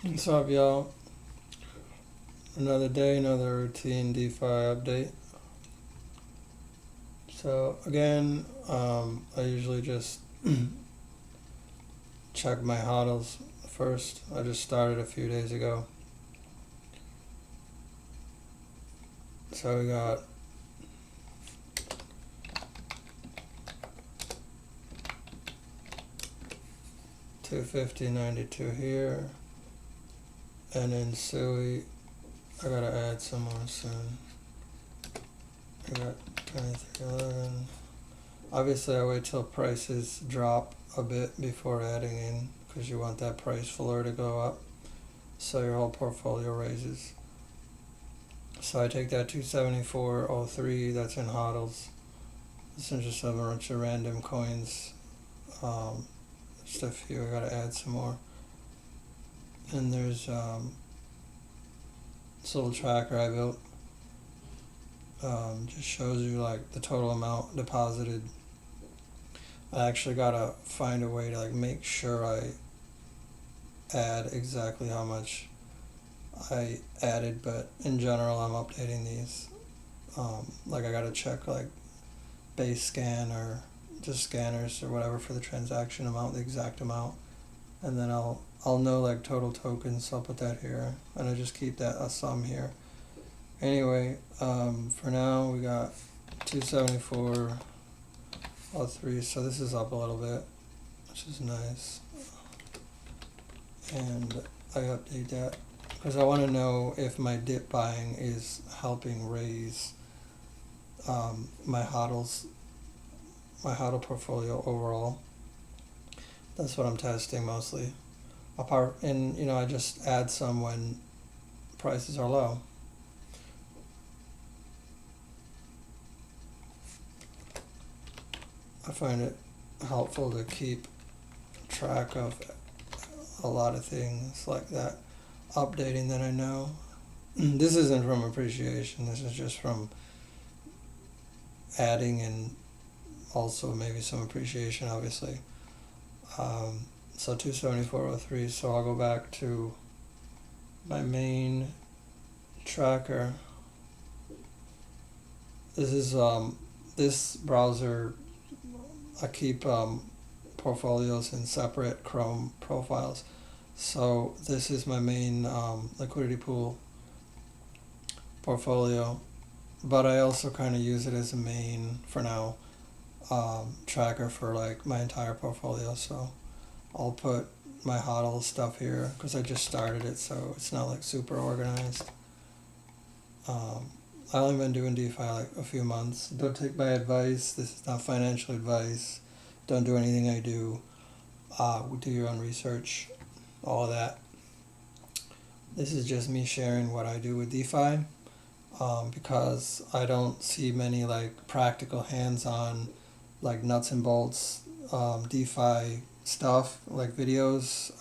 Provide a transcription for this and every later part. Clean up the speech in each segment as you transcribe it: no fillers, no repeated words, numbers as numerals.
What's up, y'all? Another day, another routine DeFi update. So again, I usually just check my hodls first. I just started a few days ago. So we got 250.92 here, and then Sui. I gotta add some more soon. I got 23.11. Obviously, I wait till prices drop a bit before adding in, because you want that price floor to go up, so your whole portfolio raises. So I take that 274.03 that's in hodls. This is just a bunch of random coins. Just a few. I gotta add some more. And there's this little tracker I built. Just shows you like the total amount deposited. I actually gotta find a way to like make sure I add exactly how much I added, but in general I'm updating these. Like I gotta check like base scan or just scanners or whatever for the transaction amount, the exact amount, and then I'll know like total tokens, so I'll put that here, and I just keep that a sum here. Anyway, for now we got 274.03, so this is up a little bit, which is nice, and I update that because I want to know if my dip buying is helping raise my hodl portfolio overall. That's what I'm testing mostly. And I just add some when prices are low. I find it helpful to keep track of a lot of things like that, updating that I know. This isn't from appreciation, this is just from adding and also maybe some appreciation, obviously. So 274.03, so I'll go back to my main tracker. This is this browser, I keep portfolios in separate Chrome profiles. So this is my main liquidity pool portfolio, but I also kind of use it as a main, for now, tracker for like my entire portfolio. So I'll put my hodl stuff here because I just started it, so it's not like super organized. I only been doing DeFi like a few months. Don't take my advice. This is not financial advice. Don't do anything I do. Do your own research, all of that. This is just me sharing what I do with DeFi, because I don't see many like practical hands-on, like nuts and bolts DeFi stuff, like videos.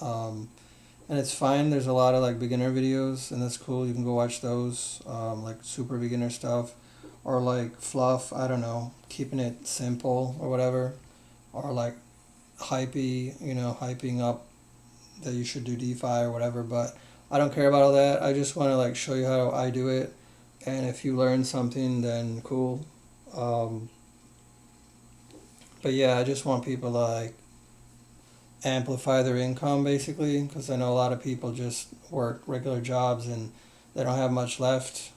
And it's fine. There's a lot of like beginner videos, and that's cool. You can go watch those, like super beginner stuff, or like fluff. I don't know, keeping it simple or whatever, or like hyping up that you should do DeFi or whatever. But I don't care about all that. I just want to like show you how I do it, and if you learn something, then cool. But yeah, I just want people to like amplify their income basically, because I know a lot of people just work regular jobs and they don't have much left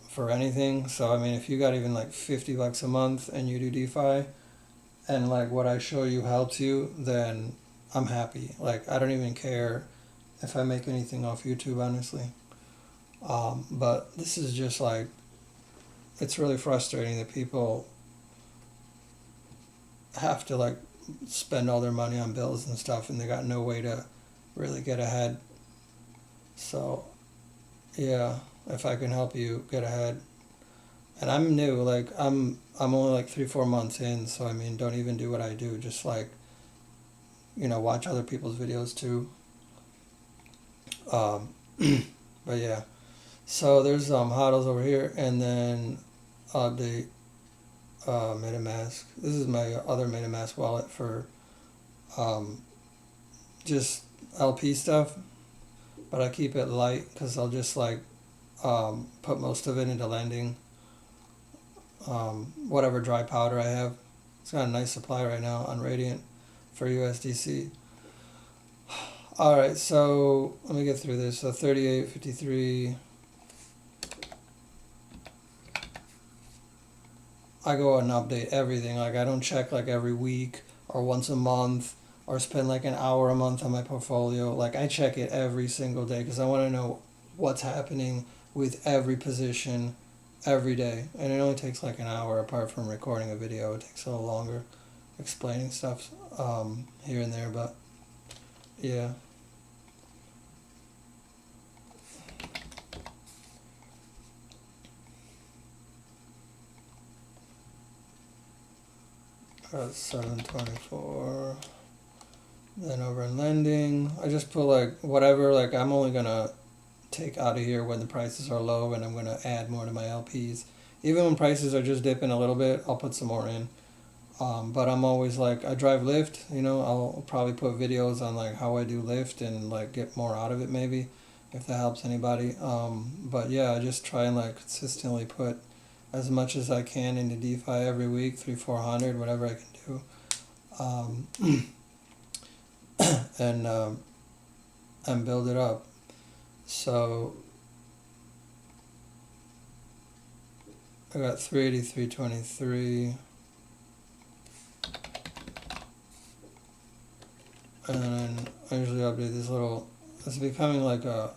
for anything. So I mean, if you got even like $50 a month and you do DeFi, and like what I show you helps you, then I'm happy. Like I don't even care if I make anything off YouTube, honestly. But this is just like, it's really frustrating that people have to like spend all their money on bills and stuff, and they got no way to really get ahead. So yeah, if I can help you get ahead, and I'm new, like I'm only like 3-4 months in, so I mean, don't even do what I do, just like watch other people's videos too. um, but yeah, so there's hodls over here, and then update MetaMask. This is my other MetaMask wallet for um, just LP stuff. but I keep it light because I'll just like put most of it into lending. Whatever dry powder I have. It's got a nice supply right now on Radiant for USDC. All right, so let me get through this. So 38.53. I go and update everything. Like I don't check like every week or once a month or spend like an hour a month on my portfolio. Like I check it every single day because I want to know what's happening with every position every day. And it only takes like an hour apart from recording a video. It takes a little longer explaining stuff here and there, but yeah. That's 724. Then over in lending, I just put like whatever, like I'm only gonna take out of here when the prices are low, and I'm gonna add more to my LPs. Even when prices are just dipping a little bit, I'll put some more in. But I'm always like, I drive Lyft, I'll probably put videos on like how I do Lyft and like get more out of it maybe, if that helps anybody. But yeah, I just try and like consistently put as much as I can into DeFi every week, 300-400, whatever I can do. And build it up. So I got 383.23. And then I usually update this little, it's becoming like a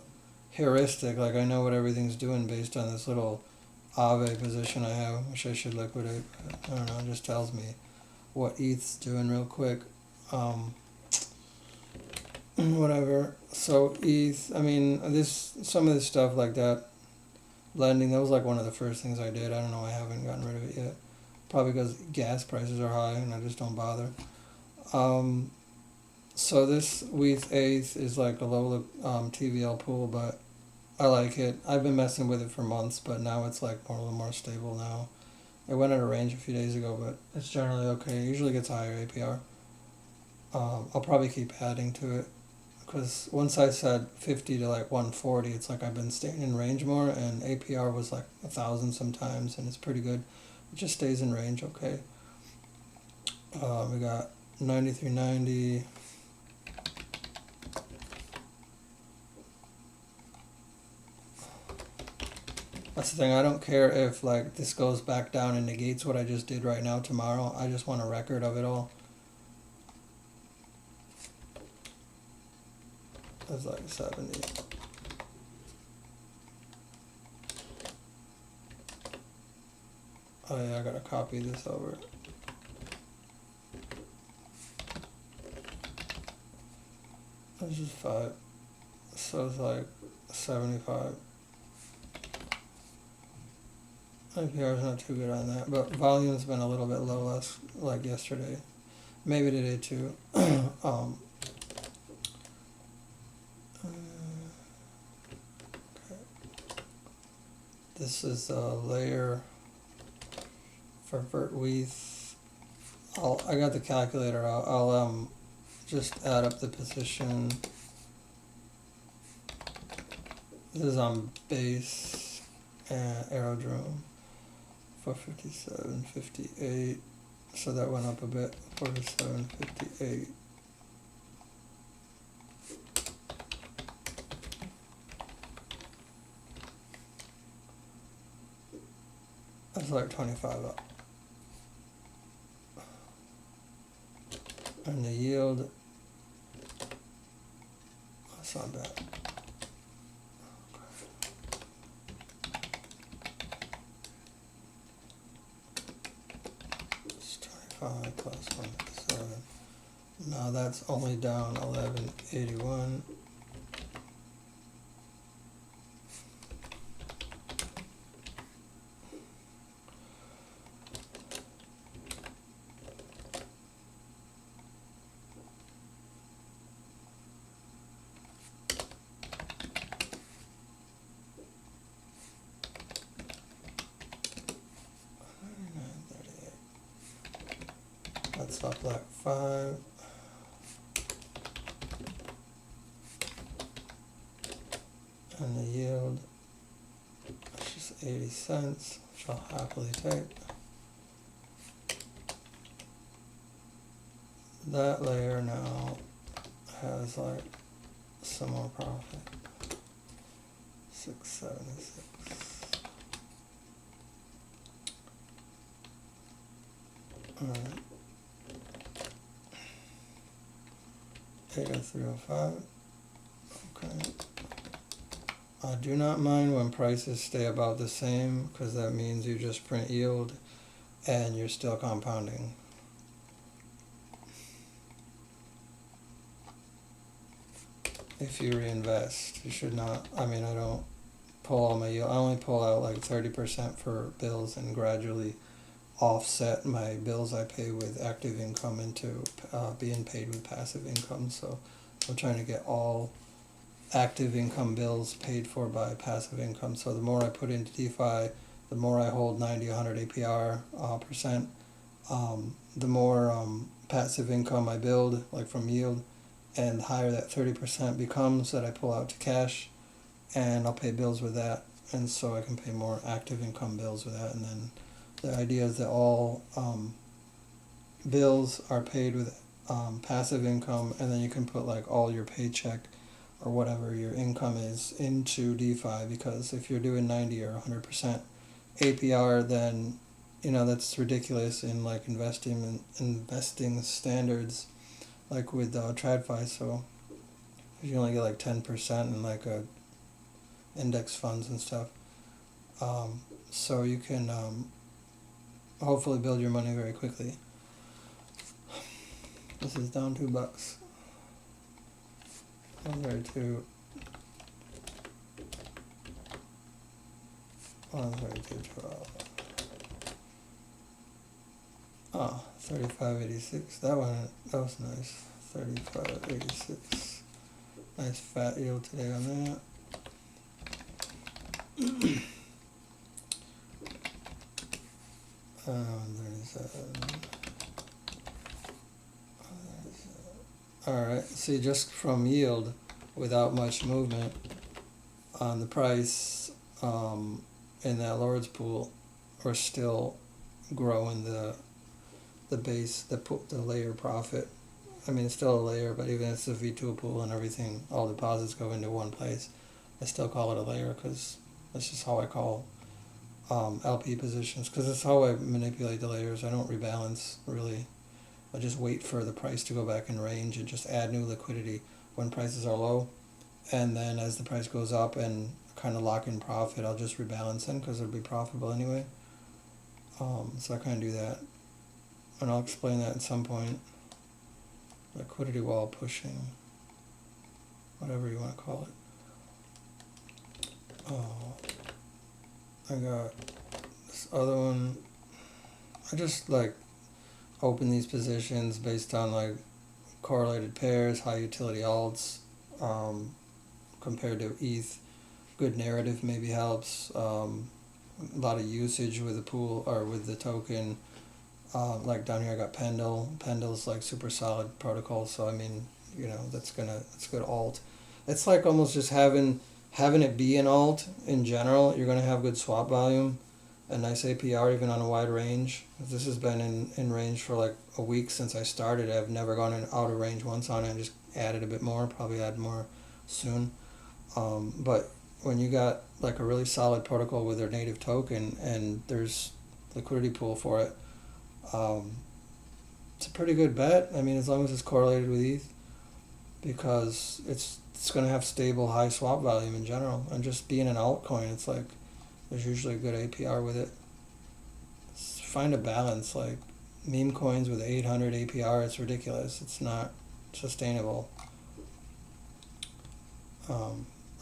heuristic, like I know what everything's doing based on this little Aave position I have, which I should liquidate, but I don't know, it just tells me what ETH's doing real quick. Whatever. So ETH, I mean, some of this stuff like that, lending, that was like one of the first things I did. I don't know, I haven't gotten rid of it yet. Probably because gas prices are high and I just don't bother. So this ETH is like a low TVL pool, but I like it. I've been messing with it for months, but now it's like a little more stable now. It went out of range a few days ago, but it's generally okay. It usually gets a higher APR. I'll probably keep adding to it, because once I said 50 to like 140, it's like I've been staying in range more, and APR was like 1,000 sometimes, and it's pretty good. It just stays in range, okay. We got 93.90. That's the thing, I don't care if like this goes back down and negates what I just did right now tomorrow. I just want a record of it all. That's like 70. Oh yeah, I gotta copy this over. This is 5. So it's like 75. IPR is not too good on that, but volume's been a little bit low less, like yesterday. Maybe today too. Okay. This is a layer for VertWeath. I got the calculator out. I'll just add up the position. This is on base and Aerodrome. 457.58, so that went up a bit. 47.58. That's like 25 up. And the yield, that's not bad. 5 plus 107. Now that's only down 1181. That's up like 5. and the yield, which is 80 cents, which I'll happily take. That layer now has like some more profit. 676. Alright. 80305. Okay. I do not mind when prices stay about the same because that means you just print yield and you're still compounding. If you reinvest, you should not. I mean, I don't pull all my yield. I only pull out like 30% for bills and gradually offset my bills I pay with active income into being paid with passive income. So I'm trying to get all active income bills paid for by passive income. So the more I put into DeFi, the more I hold 90, 100 APR percent, the more passive income I build, like from yield, and the higher that 30% becomes that I pull out to cash, and I'll pay bills with that, and so I can pay more active income bills with that. And then the idea is that all bills are paid with passive income, and then you can put like all your paycheck or whatever your income is into DeFi, because if you're doing 90 or 100% APR, then you know that's ridiculous in like investing standards, like with TradFi. So if you only get like 10% in like index funds and stuff, so you can hopefully build your money very quickly. This is down $2. 132. 132.12. Oh, 35.86. That was nice. 35.86. Nice fat yield today on that. Alright, see, just from yield, without much movement on the price in that Lord's pool, we're still growing the base, the layer profit. I mean, it's still a layer, but even if it's a V2 pool and everything, all deposits go into one place, I still call it a layer because that's just how I call LP positions, because it's how I manipulate the layers. I don't rebalance, really. I just wait for the price to go back in range and just add new liquidity when prices are low. And then as the price goes up and kind of lock in profit, I'll just rebalance in because it'll be profitable anyway. So I kind of do that. And I'll explain that at some point. Liquidity wall pushing, whatever you want to call it. Oh, I got this other one. I just like open these positions based on like correlated pairs, high utility alts, compared to ETH. Good narrative maybe helps. A lot of usage with the pool or with the token. Like down here I got Pendle. Pendle's like super solid protocol, so I mean, you know, it's good alt. It's like almost just having it be an alt in general. You're gonna have good swap volume, a nice APR even on a wide range. This has been in range for like a week since I started. I've never gone out of range once on it. I just added a bit more, probably add more soon. But when you got like a really solid protocol with their native token and there's liquidity pool for it, it's a pretty good bet. I mean, as long as it's correlated with ETH, because it's going to have stable high swap volume in general. And just being an altcoin, it's like there's usually a good APR with it. Find a balance. Like meme coins with 800 APR, it's ridiculous. It's not sustainable.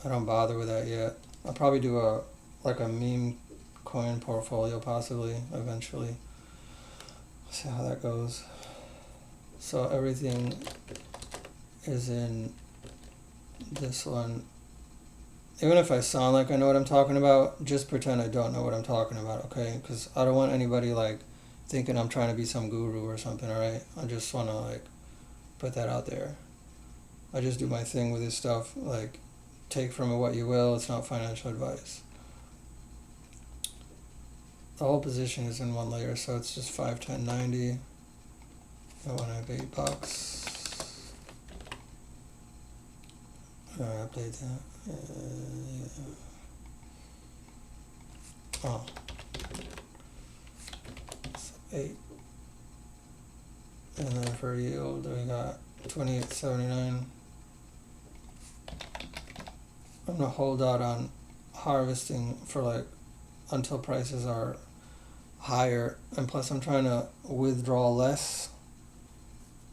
I don't bother with that yet. I'll probably do a meme coin portfolio possibly eventually. See how that goes. So everything is in this one. Even if I sound like I know what I'm talking about, just pretend I don't know what I'm talking about, okay? Because I don't want anybody like thinking I'm trying to be some guru or something, alright? I just want to like put that out there. I just do my thing with this stuff, like take from it what you will. It's not financial advice. The whole position is in one layer, so it's just 5, 10, 90. I want to have $8. Update that. Yeah. Oh. So 8. And then for yield, we got 28.79. I'm gonna hold out on harvesting for like until prices are higher, and plus I'm trying to withdraw less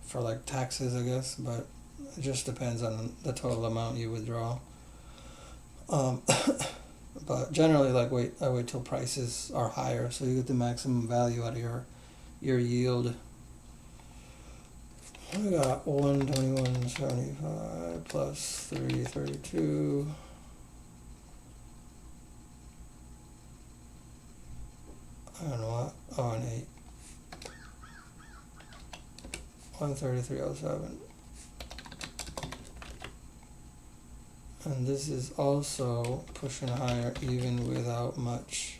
for like taxes, I guess, but it just depends on the total amount you withdraw. But generally, like I wait till prices are higher, so you get the maximum value out of your yield. We got 121.75 plus 332. I don't know what. Oh, an 8. 133.07. And this is also pushing higher even without much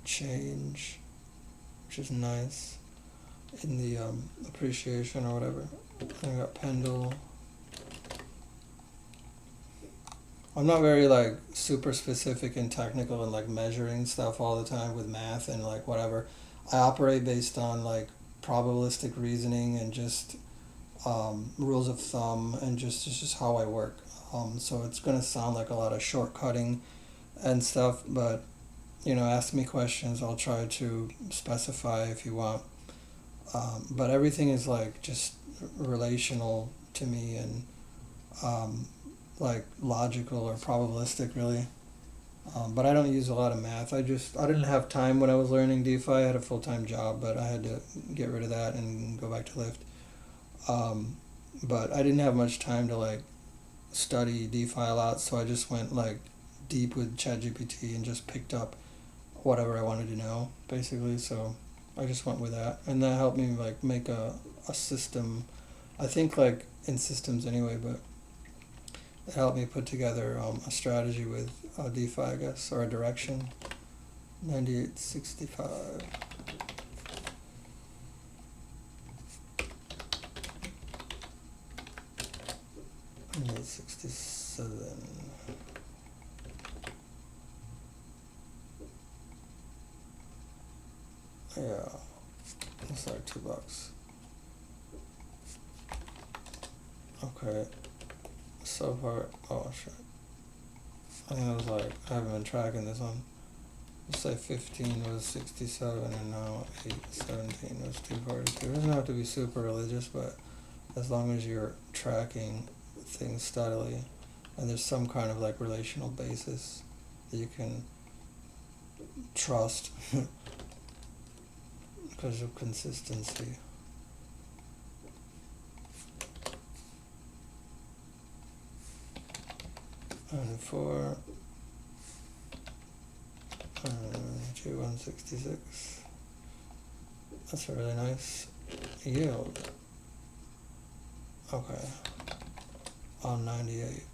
change, which is nice in the appreciation or whatever. I got Pendle. I'm not very like super specific and technical and like measuring stuff all the time with math and like whatever. I operate based on like probabilistic reasoning and just rules of thumb, and just it's just how I work. So it's gonna sound like a lot of shortcutting and stuff, but ask me questions. I'll try to specify if you want. But everything is like just relational to me and like logical or probabilistic, really. But I don't use a lot of math. I didn't have time when I was learning DeFi. I had a full-time job, but I had to get rid of that and go back to Lyft. But I didn't have much time to like study DeFi a lot, so I just went like deep with ChatGPT and just picked up whatever I wanted to know, basically. So I just went with that, and that helped me like make a system. I think like in systems anyway, but it helped me put together a strategy with DeFi, I guess, or a direction. 98.65. 67. Yeah, it's like $2. Okay, so far, oh shit. I think I was like, I haven't been tracking this one. Let's say 15 was 67 and now 817 was 242. It doesn't have to be super religious, but as long as you're tracking things steadily and there's some kind of like relational basis that you can trust because of consistency. And for G166, that's a really nice yield. Okay, on 98.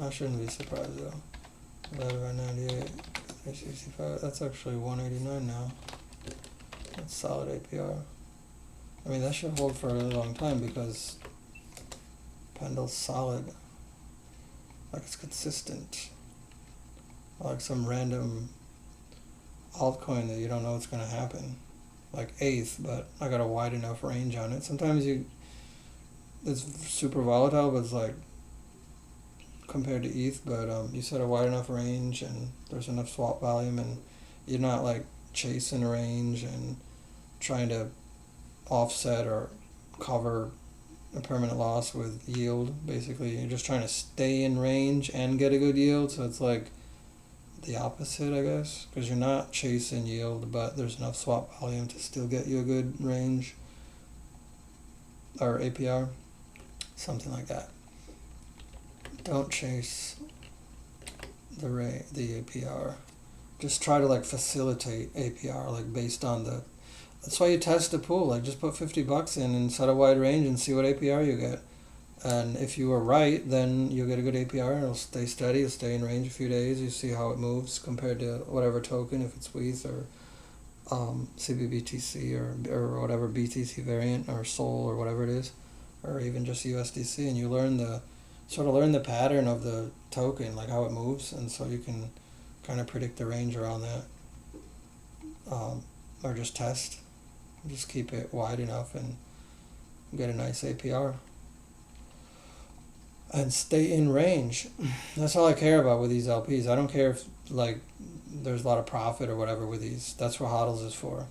I shouldn't be surprised though. Divided by 98, 365. That's actually 189 now. That's solid APR. I mean, that should hold for a really long time because Pendle's solid. Like it's consistent. Like some random altcoin that you don't know what's gonna happen. Like ETH, but I got a wide enough range on it. Sometimes it's super volatile, but it's like compared to ETH, but you set a wide enough range and there's enough swap volume and you're not like chasing a range and trying to offset or cover a permanent loss with yield. Basically, you're just trying to stay in range and get a good yield, so it's like the opposite, I guess, because you're not chasing yield, but there's enough swap volume to still get you a good range or APR, something like that. Don't chase the APR. Just try to like facilitate APR, like based on the. That's why you test the pool. Like just put $50 in and set a wide range and see what APR you get. And if you were right, then you'll get a good APR and it'll stay steady, it'll stay in range a few days. You see how it moves compared to whatever token, if it's WETH or CBBTC or whatever BTC variant or Sol or whatever it is, or even just USDC, and you learn the pattern of the token, like how it moves, and so you can kind of predict the range around that, or just keep it wide enough and get a nice APR and stay in range. That's all I care about with these LPs. I don't care if like there's a lot of profit or whatever with these. That's what HODLs is for.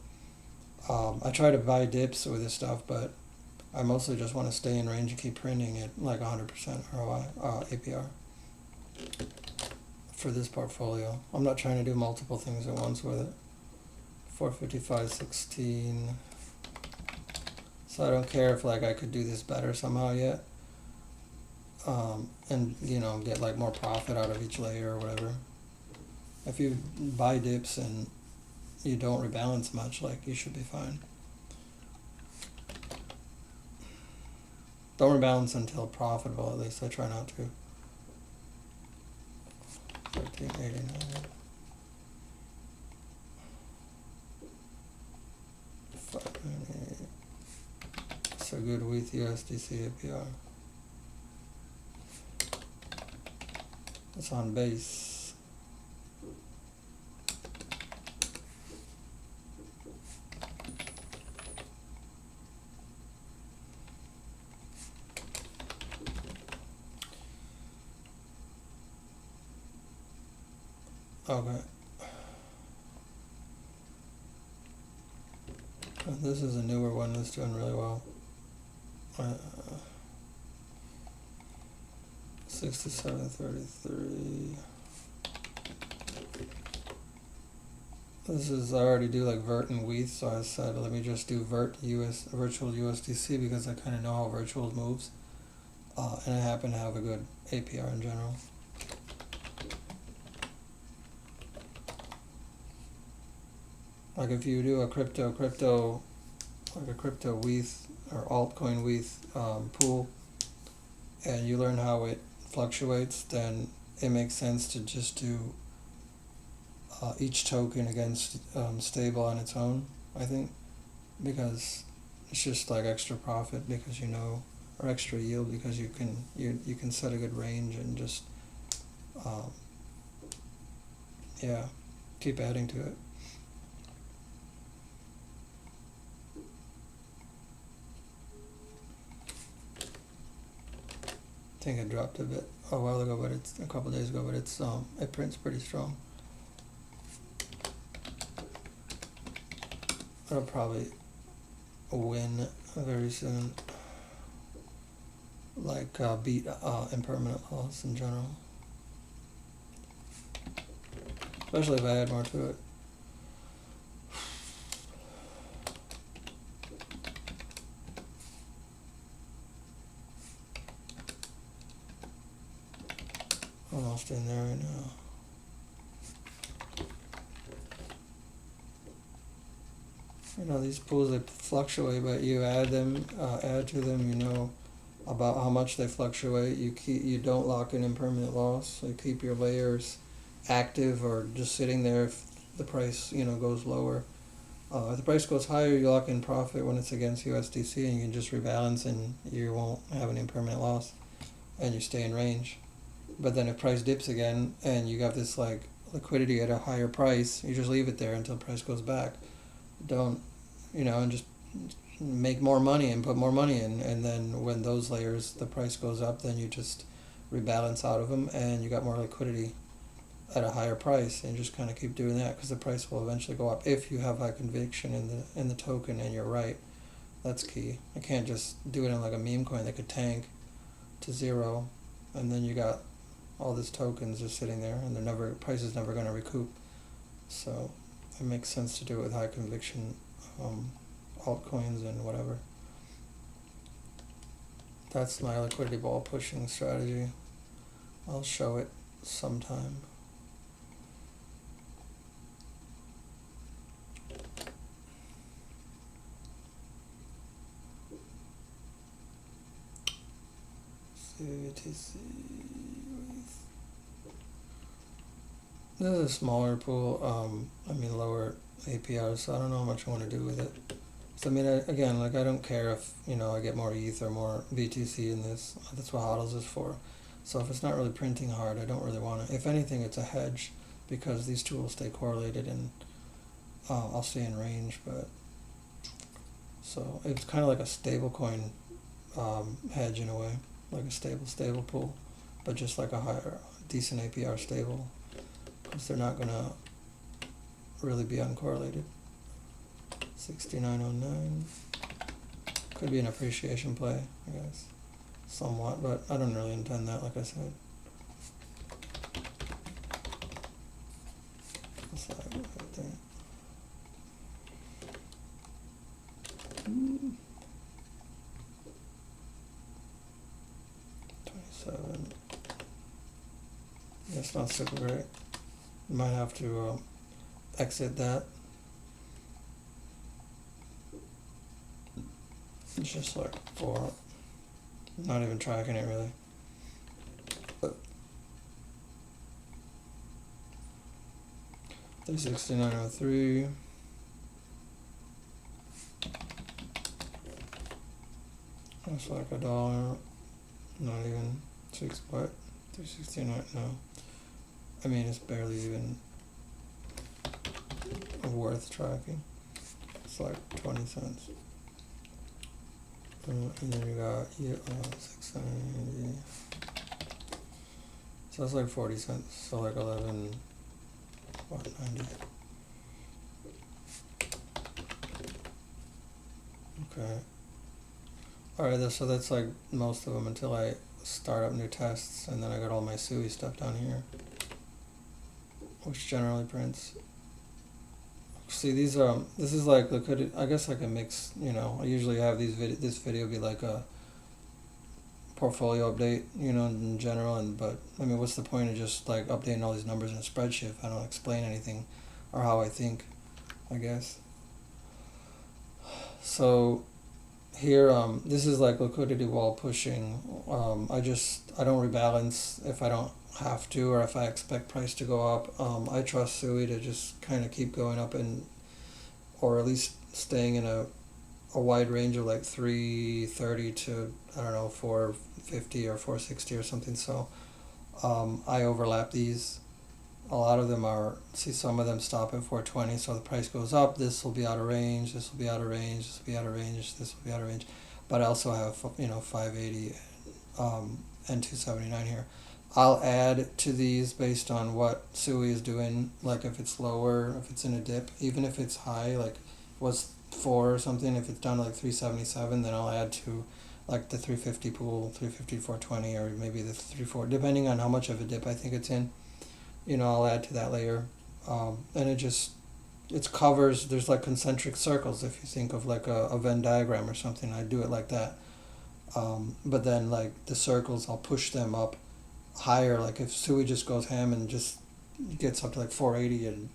I try to buy dips with this stuff, but I mostly just want to stay in range and keep printing it like 100% ROI APR for this portfolio. I'm not trying to do multiple things at once with it. 455.16. So I don't care if like I could do this better somehow yet. And get like more profit out of each layer or whatever. If you buy dips and you don't rebalance much, like you should be fine. Don't rebalance until profitable, at least I try not to. 1389. 598. So good with USDC APR. It's on base. Okay. This is a newer one that's doing really well. 67.33. This is, I already do like Vert and WETH, so I said let me just do virtual USDC because I kind of know how virtual moves, and I happen to have a good APR in general. Like if you do a crypto like a crypto WETH or altcoin WETH pool, and you learn how it fluctuates, then it makes sense to just do each token against stable on its own, I think, because it's just like extra profit because or extra yield because you can set a good range and just keep adding to it. I think it dropped a bit a while ago, but it's a couple days ago, but it's it prints pretty strong. It'll probably win very soon, like beat impermanent loss in general, especially if I add more to it. Almost in there right now. These pools, they fluctuate, but you add to them, about how much they fluctuate. You don't lock in impermanent loss, so you keep your layers active or just sitting there if the price, goes lower. If the price goes higher, you lock in profit when it's against USDC, and you can just rebalance and you won't have an impermanent loss, and you stay in range. But then if price dips again and you got this like liquidity at a higher price, you just leave it there until price goes back. Don't, and just make more money and put more money in, and then when those layers, the price goes up, then you just rebalance out of them and you got more liquidity at a higher price, and you just kind of keep doing that because the price will eventually go up if you have high conviction in the token and you're right. That's key. I can't just do it in like a meme coin that could tank to zero, and then you got all these tokens just sitting there, and price is never going to recoup. So it makes sense to do it with high conviction altcoins and whatever. That's my liquidity ball pushing strategy. I'll show it sometime. UTC. This is a smaller pool. Lower APR, so I don't know how much I want to do with it. So again, like I don't care if I get more ETH or more BTC in this. That's what HODLs is for. So if it's not really printing hard, I don't really want to. If anything, it's a hedge because these two will stay correlated and I'll stay in range. But so it's kind of like a stable coin hedge in a way, like a stable pool, but just like a higher, decent APR stable because they're not gonna really be uncorrelated. 6909 could be an appreciation play, I guess, somewhat, but I don't really intend that, like I said. Right there. 27. That's not super great. You might have to exit that. It's just like 4. Not even tracking it really. But 369.03. That's like $1. Not even 6 what? 369. No. I mean, it's barely even worth tracking. It's like 20 cents. And then you got 690. So that's like 40 cents. So like 11. What, 90. Okay. Alright, so that's like most of them until I start up new tests, and then I got all my SUI stuff down here, which generally prints. See, these are this is like liquidity. I guess I can mix. I usually have this video be like a portfolio update. In general, but I mean, what's the point of just like updating all these numbers in a spreadsheet if I don't explain anything or how I think? I guess. So here, this is like liquidity wall pushing. I don't rebalance if I don't have to, or if I expect price to go up. I trust SUI to just kind of keep going up or at least staying in a wide range of like 330 to, I don't know, 450 or 460 or something. So I overlap these. A lot of them some of them stop at 420, so the price goes up, this will be out of range, this will be out of range, this will be out of range, this will be out of range. But I also have 580 and 279 here. I'll add to these based on what SUI is doing, like if it's lower, if it's in a dip, even if it's high, like was 4 or something, if it's down to like 377, then I'll add to like the 350 pool, 350 420, or maybe the 34, depending on how much of a dip I think it's in. I'll add to that layer. And it covers, there's like concentric circles, if you think of like a Venn diagram or something, I do it like that. But then like the circles, I'll push them up higher, like if SUI just goes ham and just gets up to like 480 and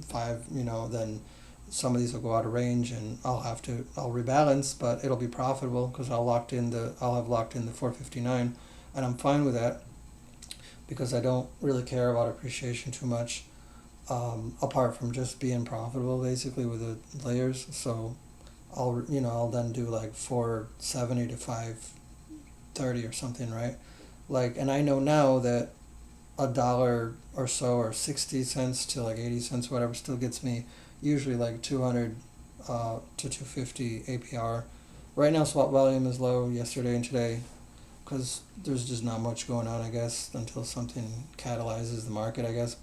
5, then some of these will go out of range and I'll rebalance, but it'll be profitable because I'll have locked in the 459, and I'm fine with that because I don't really care about appreciation too much, apart from just being profitable basically with the layers. So I'll then do like 470 to 530 or something, right? Like, and I know now that $1 or so, or 60 cents to like 80 cents, whatever, still gets me usually like 200 to 250 APR. Right now swap volume is low yesterday and today because there's just not much going on, I guess, until something catalyzes the market, I guess,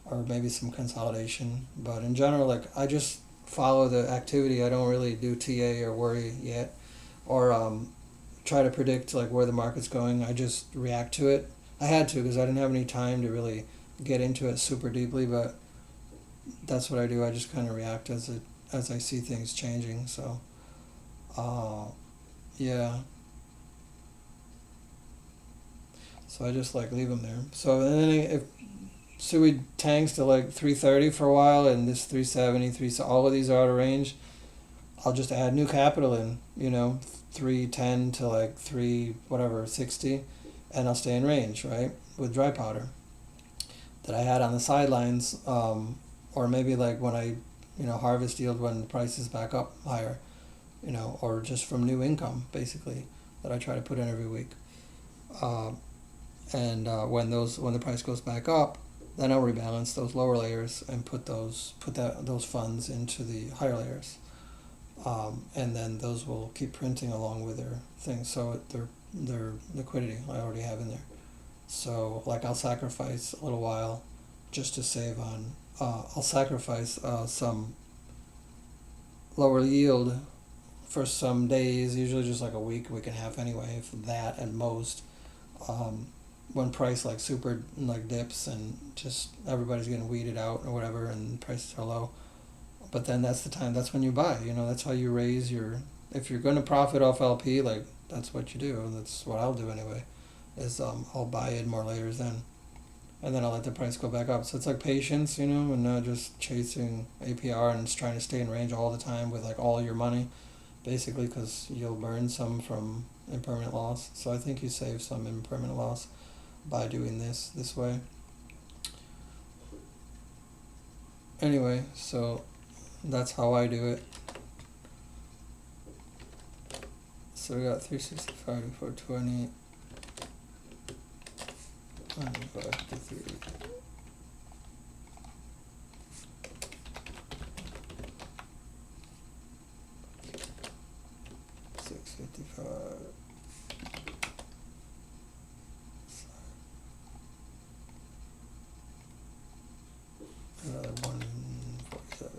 or maybe some consolidation. But in general, like I just follow the activity. I don't really do TA or worry yet, or try to predict like where the market's going. I just react to it. I had to because I didn't have any time to really get into it super deeply, but that's what I do. I just kind of react as I see things changing. So yeah, so I just like leave them there. So then if SUI tanks to like 330 for a while, and this 370, all of these are out of range, I'll just add new capital in, 310 to like 3 whatever 60, and I'll stay in range, right, with dry powder that I had on the sidelines, or maybe like when I, harvest yield when the price is back up higher, or just from new income basically that I try to put in every week. And when the price goes back up, then I'll rebalance those lower layers and put those funds into the higher layers, and then those will keep printing along with their things. So their liquidity I already have in there. So like I'll sacrifice a little while just to save on. I'll sacrifice some lower yield for some days, usually just like a week and a half anyway, if that at most. When price like super like dips and just everybody's getting weeded out or whatever and prices are low, but then that's the time, that's when you buy, that's how you raise your, if you're going to profit off LP, like that's what you do, and that's what I'll do anyway, is I'll buy in more layers then, and then I'll let the price go back up. So it's like patience, and not just chasing APR and just trying to stay in range all the time with like all your money, basically, because you'll burn some from impermanent loss. So I think you save some impermanent loss by doing this way. Anyway, so that's how I do it. So we got 365 to 420, 53. 655. Another 147.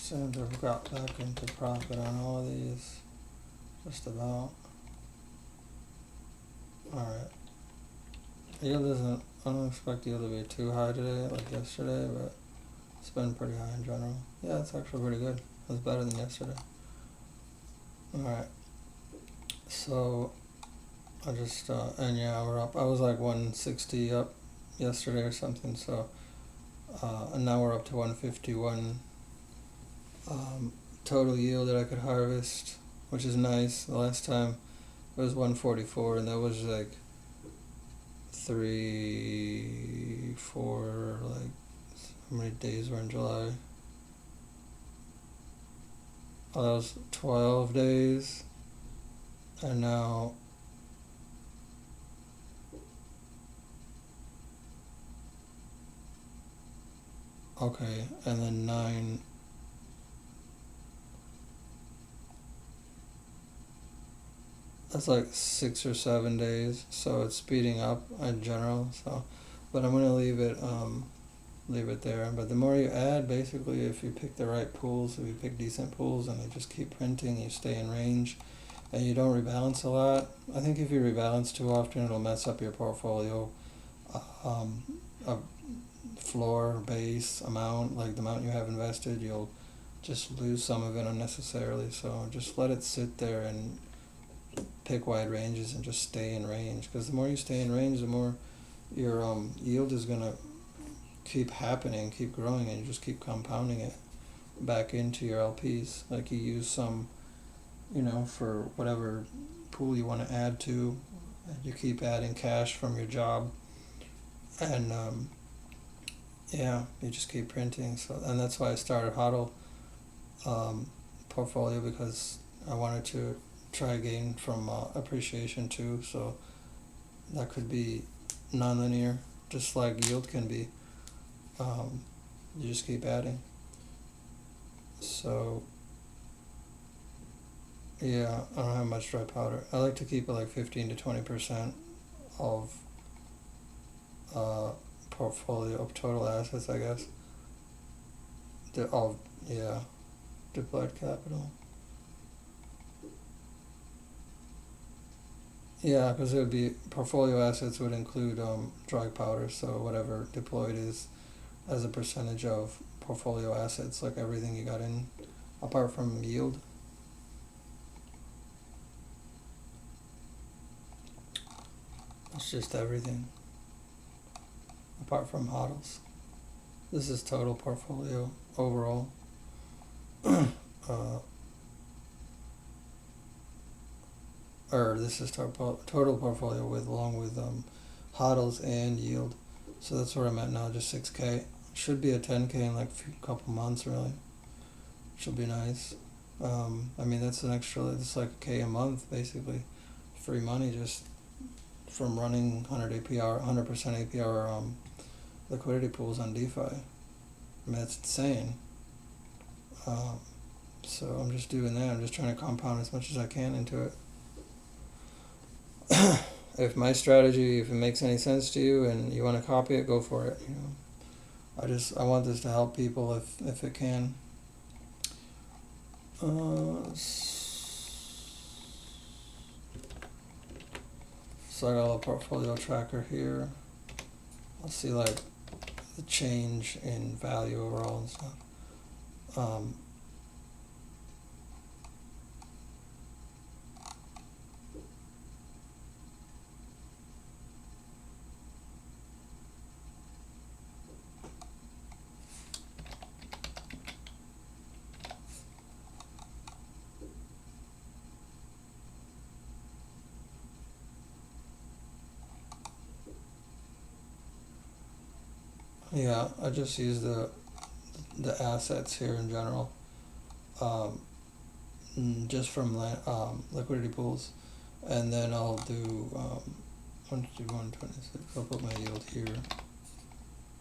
Seems to have got back into profit on all of these, just about. Alright. Yield isn't, I don't expect yield to be too high today, like yesterday, but it's been pretty high in general. Yeah, it's actually pretty good. It's better than yesterday. Alright. So, I just, and yeah, we're up. I was like 160 up yesterday or something, so, and now we're up to 151 total yield that I could harvest, which is nice. The last time it was 144, and that was like 3, 4, like, how many days were in July? Oh, that was 12 days, and now, okay, and then 9, that's like 6 or 7 days, so it's speeding up in general, so, but I'm gonna leave it there. But the more you add, basically, if you pick the right pools, if you pick decent pools and you just keep printing, you stay in range, and you don't rebalance a lot. I think if you rebalance too often, it'll mess up your portfolio a floor, base, amount, like the amount you have invested, you'll just lose some of it unnecessarily. So just let it sit there and pick wide ranges and just stay in range, because the more you stay in range, the more your yield is going to keep happening, keep growing, and you just keep compounding it back into your LPs. Like you use some, for whatever pool you want to add to, and you keep adding cash from your job, and yeah, you just keep printing. So, and that's why I started HODL portfolio, because I wanted to try gain from appreciation too. So that could be nonlinear, just like yield can be. You just keep adding. So yeah, I don't have much dry powder. I like to keep it like 15 to 20% of portfolio of total assets, I guess. Deployed capital. Yeah, because it would be portfolio assets would include dry powder, so whatever deployed is as a percentage of portfolio assets, like everything you got in, apart from yield. It's just everything, apart from HODLs. This is total portfolio overall. Or this is total portfolio along with HODLs and yield. So that's where I'm at now, just 6K. Should be a 10K in like a couple months, really. Should be nice. I mean, that's an extra, it's like a K a month, basically. Free money just from running 100 APR, 100% APR liquidity pools on DeFi. I mean, that's insane. So I'm just doing that. I'm just trying to compound as much as I can into it. If my strategy, if it makes any sense to you and you want to copy it, go for it. I want this to help people if it can. So I got a little portfolio tracker here. I'll see like the change in value overall and stuff. Yeah, I just use the assets here in general, just from liquidity pools, and then I'll do 126. I'll put my yield here,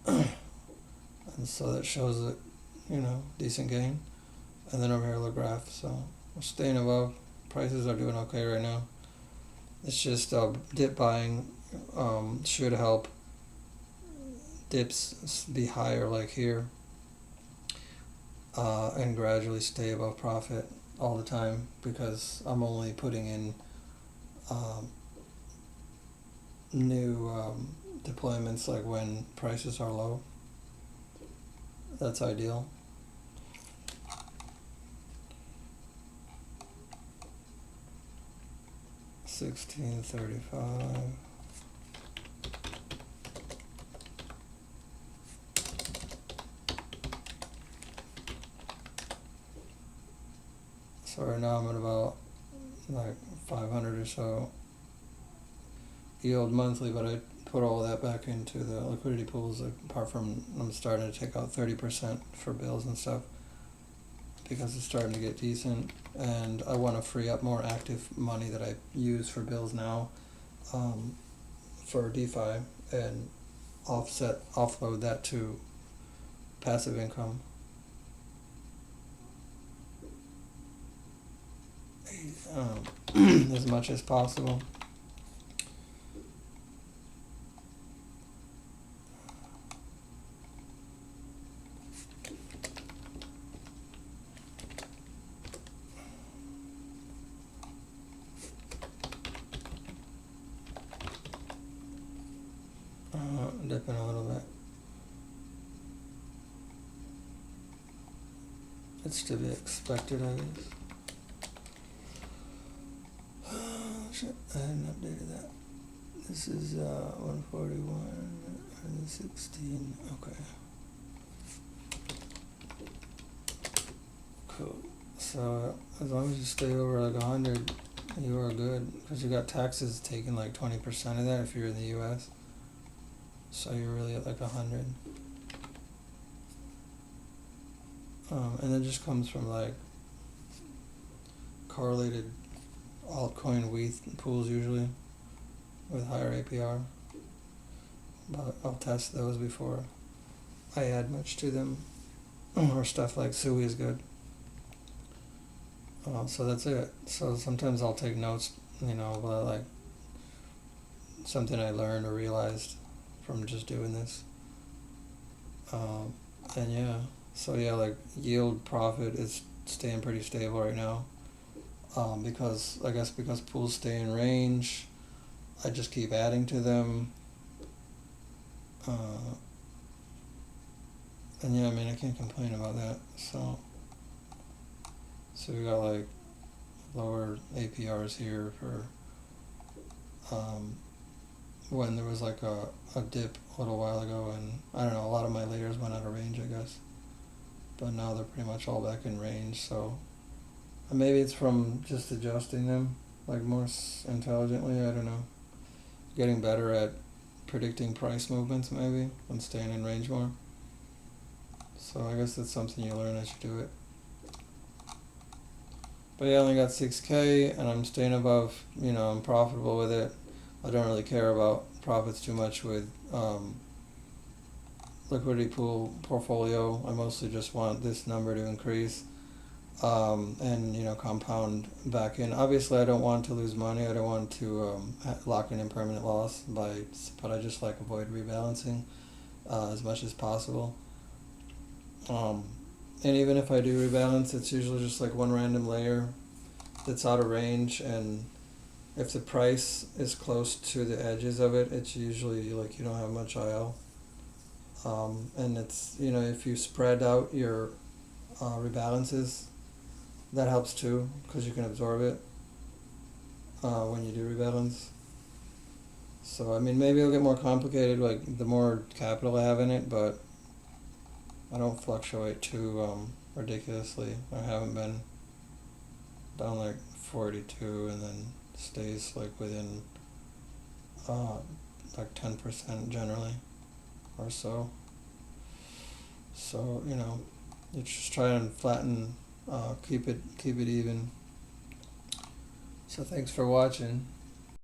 and so that shows it, decent gain, and then over here the graph. So we're staying above. Prices are doing okay right now. It's just dip buying should help dips be higher, like here. and gradually stay above profit all the time, because I'm only putting in um, new deployments like when prices are low. That's ideal. $16.35. So right now I'm at about like 500 or so yield monthly, but I put all that back into the liquidity pools, like, apart from I'm starting to take out 30% for bills and stuff, because it's starting to get decent, and I want to free up more active money that I use for bills now, for DeFi, and offload that to passive income. As much as possible. Dipping a little bit. It's to be expected, I guess. Shit, I hadn't updated that. This is 141 and 16. Okay. Cool. So as long as you stay over like 100, you are good, because you got taxes taking like 20% of that if you're in the U.S. So you're really at like 100. And it just comes from like correlated altcoin WETH pools usually with higher APR. But I'll test those before I add much to them. Or stuff like Sui is good. So that's it. So sometimes I'll take notes, about like something I learned or realized from just doing this. And yeah, so yeah, like yield profit is staying pretty stable right now. Because I guess because pools stay in range, I just keep adding to them. And yeah, I mean, I can't complain about that. So we got like lower APRs here for when there was like a dip a little while ago, and I don't know, a lot of my layers went out of range, I guess. But now they're pretty much all back in range, so maybe it's from just adjusting them like more intelligently, I don't know. Getting better at predicting price movements maybe, and staying in range more. So I guess that's something you learn as you do it. But yeah, I only got 6K, and I'm staying above, I'm profitable with it. I don't really care about profits too much with liquidity pool portfolio. I mostly just want this number to increase, and compound back in. Obviously, I don't want to lose money. I don't want to lock in permanent loss, but I just like avoid rebalancing as much as possible. And even if I do rebalance, it's usually just like one random layer that's out of range, and if the price is close to the edges of it, it's usually like you don't have much IL. And it's, if you spread out your rebalances, that helps too, because you can absorb it when you do rebalance. So, I mean, maybe it'll get more complicated, like the more capital I have in it, but I don't fluctuate too ridiculously. I haven't been down like 42 and then stays like within like 10% generally or so. So, you just try and flatten, keep it even. So thanks for watching.